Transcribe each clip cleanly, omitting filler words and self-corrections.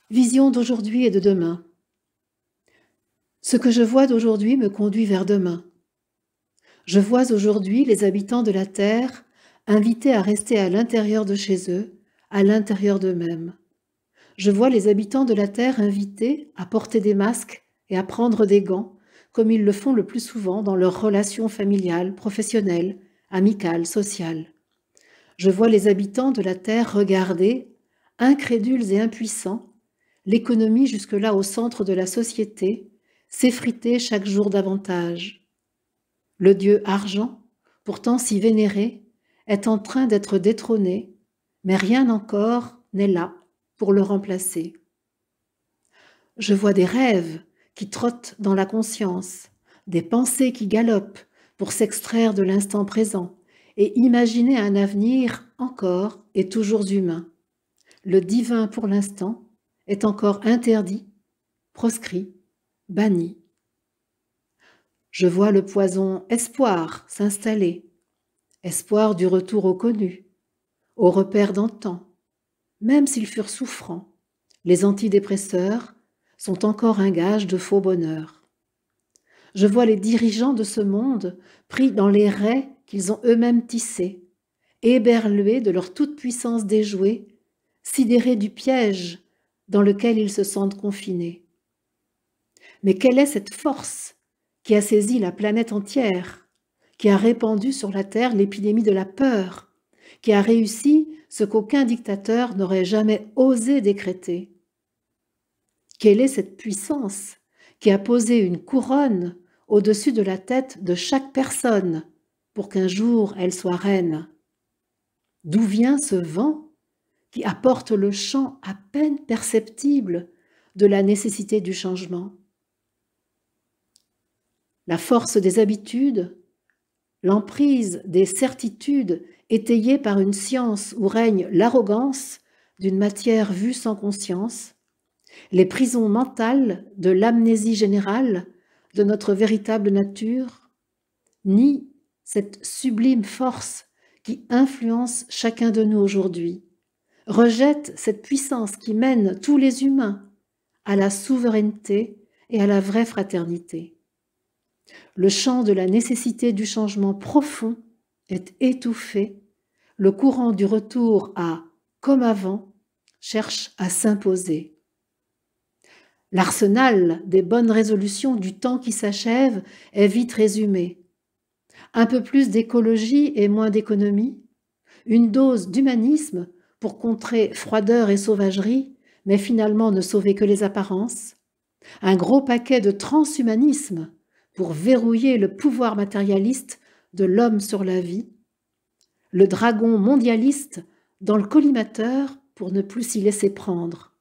Vision d'aujourd'hui et de demain. Ce que je vois d'aujourd'hui me conduit vers demain. Je vois aujourd'hui les habitants de la Terre invités à rester à l'intérieur de chez eux, à l'intérieur d'eux-mêmes. Je vois les habitants de la Terre invités à porter des masques et à prendre des gants, comme ils le font le plus souvent dans leurs relations familiales, professionnelles, amicales, sociales. Je vois les habitants de la Terre regarder, incrédules et impuissants, l'économie jusque-là au centre de la société, s'effriter chaque jour davantage. Le dieu argent, pourtant si vénéré, est en train d'être détrôné, mais rien encore n'est là pour le remplacer. Je vois des rêves qui trottent dans la conscience, des pensées qui galopent pour s'extraire de l'instant présent et imaginer un avenir encore et toujours humain. Le divin pour l'instant est encore interdit, proscrit, banni. Je vois le poison espoir s'installer, espoir du retour au connu, aux repères d'antan. Même s'ils furent souffrants, les antidépresseurs sont encore un gage de faux bonheur. Je vois les dirigeants de ce monde pris dans les raies qu'ils ont eux-mêmes tissés, éberlués de leur toute-puissance déjouée, sidérés du piège dans lequel ils se sentent confinés. Mais quelle est cette force qui a saisi la planète entière, qui a répandu sur la Terre l'épidémie de la peur, qui a réussi ce qu'aucun dictateur n'aurait jamais osé décréter? Quelle est cette puissance qui a posé une couronne au-dessus de la tête de chaque personne pour qu'un jour elle soit reine? D'où vient ce vent qui apporte le chant à peine perceptible de la nécessité du changement? La force des habitudes, l'emprise des certitudes étayées par une science où règne l'arrogance d'une matière vue sans conscience, les prisons mentales de l'amnésie générale de notre véritable nature, nient cette sublime force qui influence chacun de nous aujourd'hui, rejettent cette puissance qui mène tous les humains à la souveraineté et à la vraie fraternité. Le chant de la nécessité du changement profond est étouffé, le courant du retour à comme avant cherche à s'imposer. L'arsenal des bonnes résolutions du temps qui s'achève est vite résumé. Un peu plus d'écologie et moins d'économie, une dose d'humanisme pour contrer froideur et sauvagerie, mais finalement ne sauver que les apparences, un gros paquet de transhumanisme pour verrouiller le pouvoir matérialiste de l'homme sur la vie, le dragon mondialiste dans le collimateur pour ne plus s'y laisser prendre.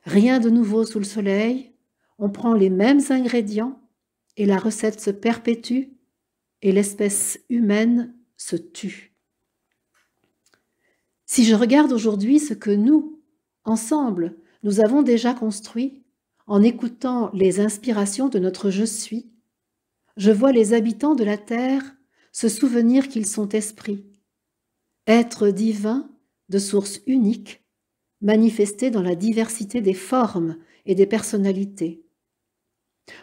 Rien de nouveau sous le soleil, on prend les mêmes ingrédients et la recette se perpétue et l'espèce humaine se tue. Si je regarde aujourd'hui ce que nous, ensemble, nous avons déjà construit, en écoutant les inspirations de notre je suis, je vois les habitants de la Terre se souvenir qu'ils sont esprits, êtres divins de source unique, manifestés dans la diversité des formes et des personnalités.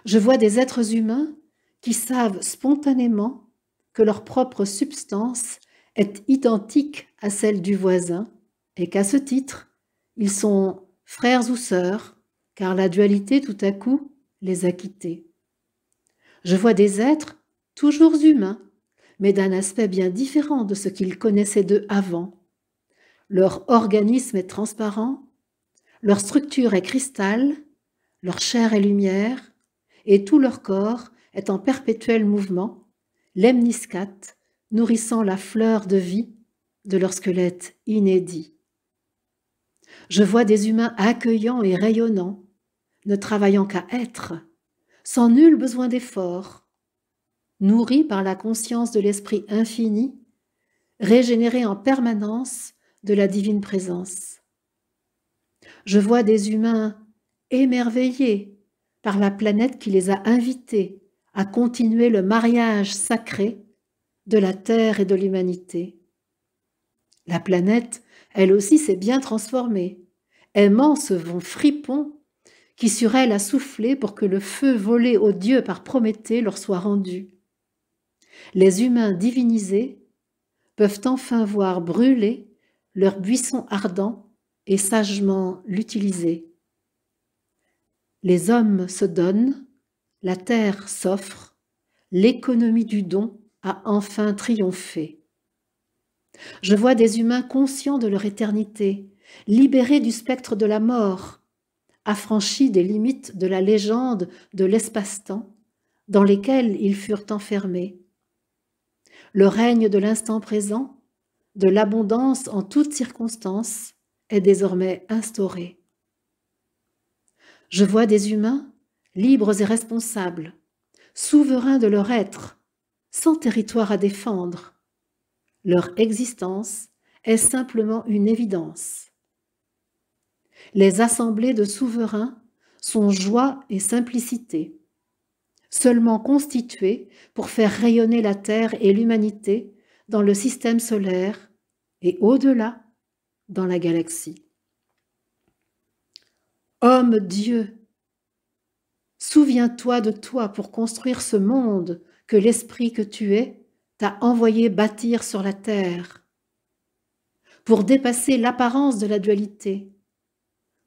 Je vois des êtres humains qui savent spontanément que leur propre substance est identique à celle du voisin et qu'à ce titre, ils sont frères ou sœurs, car la dualité tout à coup les a quittés. Je vois des êtres toujours humains, mais d'un aspect bien différent de ce qu'ils connaissaient d'eux avant. Leur organisme est transparent, leur structure est cristal, leur chair est lumière, et tout leur corps est en perpétuel mouvement, lemniscate, nourrissant la fleur de vie de leur squelette inédit. Je vois des humains accueillants et rayonnants, ne travaillant qu'à être, sans nul besoin d'effort, nourris par la conscience de l'esprit infini, régénérés en permanence de la divine présence. Je vois des humains émerveillés par la planète qui les a invités à continuer le mariage sacré de la Terre et de l'humanité. La planète, elle aussi, s'est bien transformée. aimant ce vent fripon qui sur elle a soufflé pour que le feu volé aux dieux par Prométhée leur soit rendu. Les humains divinisés peuvent enfin voir brûler leur buisson ardent et sagement l'utiliser. Les hommes se donnent, la terre s'offre, l'économie du don a enfin triomphé. Je vois des humains conscients de leur éternité, libérés du spectre de la mort, affranchis des limites de la légende de l'espace-temps dans lesquelles ils furent enfermés. Le règne de l'instant présent, de l'abondance en toutes circonstances, est désormais instauré. Je vois des humains libres et responsables, souverains de leur être, sans territoire à défendre. Leur existence est simplement une évidence. Les assemblées de souverains sont joie et simplicité, seulement constituées pour faire rayonner la Terre et l'humanité dans le système solaire et au-delà dans la galaxie. Homme Dieu, souviens-toi de toi pour construire ce monde que l'esprit que tu es t'a envoyé bâtir sur la terre, pour dépasser l'apparence de la dualité,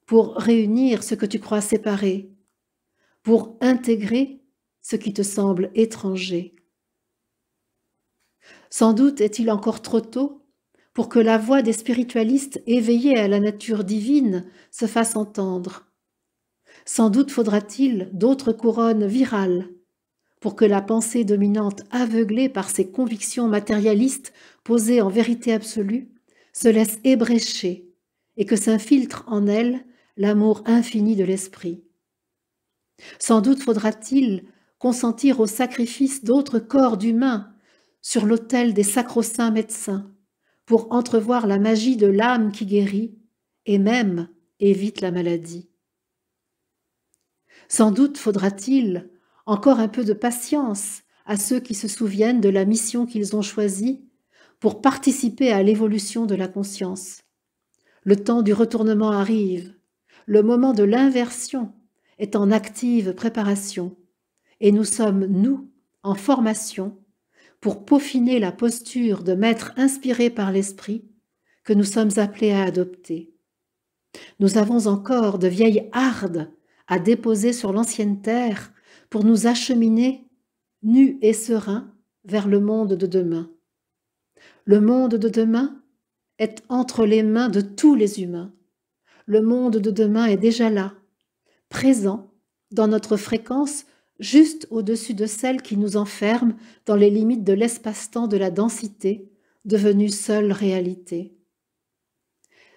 pour réunir ce que tu crois séparé, pour intégrer ce qui te semble étranger. Sans doute est-il encore trop tôt pour que la voix des spiritualistes éveillés à la nature divine se fasse entendre. Sans doute faudra-t-il d'autres couronnes virales pour que la pensée dominante, aveuglée par ses convictions matérialistes posées en vérité absolue, se laisse ébrécher et que s'infiltre en elle l'amour infini de l'esprit. Sans doute faudra-t-il consentir au sacrifice d'autres corps d'humains sur l'autel des sacro-saints médecins pour entrevoir la magie de l'âme qui guérit et même évite la maladie. Sans doute faudra-t-il encore un peu de patience à ceux qui se souviennent de la mission qu'ils ont choisie pour participer à l'évolution de la conscience. Le temps du retournement arrive, le moment de l'inversion est en active préparation, et nous sommes, nous, en formation pour peaufiner la posture de maître inspiré par l'esprit que nous sommes appelés à adopter. Nous avons encore de vieilles hardes à déposer sur l'ancienne terre pour nous acheminer, nus et sereins, vers le monde de demain. Le monde de demain est entre les mains de tous les humains. Le monde de demain est déjà là, présent dans notre fréquence juste au-dessus de celle qui nous enferme dans les limites de l'espace-temps de la densité, devenue seule réalité.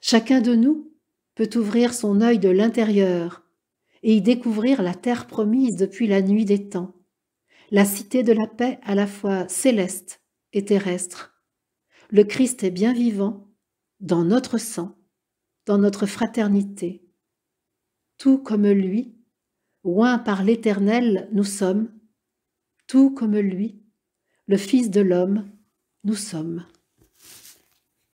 Chacun de nous peut ouvrir son œil de l'intérieur et y découvrir la terre promise depuis la nuit des temps, la cité de la paix à la fois céleste et terrestre. Le Christ est bien vivant dans notre sang, dans notre fraternité. Tout comme lui, oints par l'Éternel, nous sommes, tout comme lui, le Fils de l'homme, nous sommes.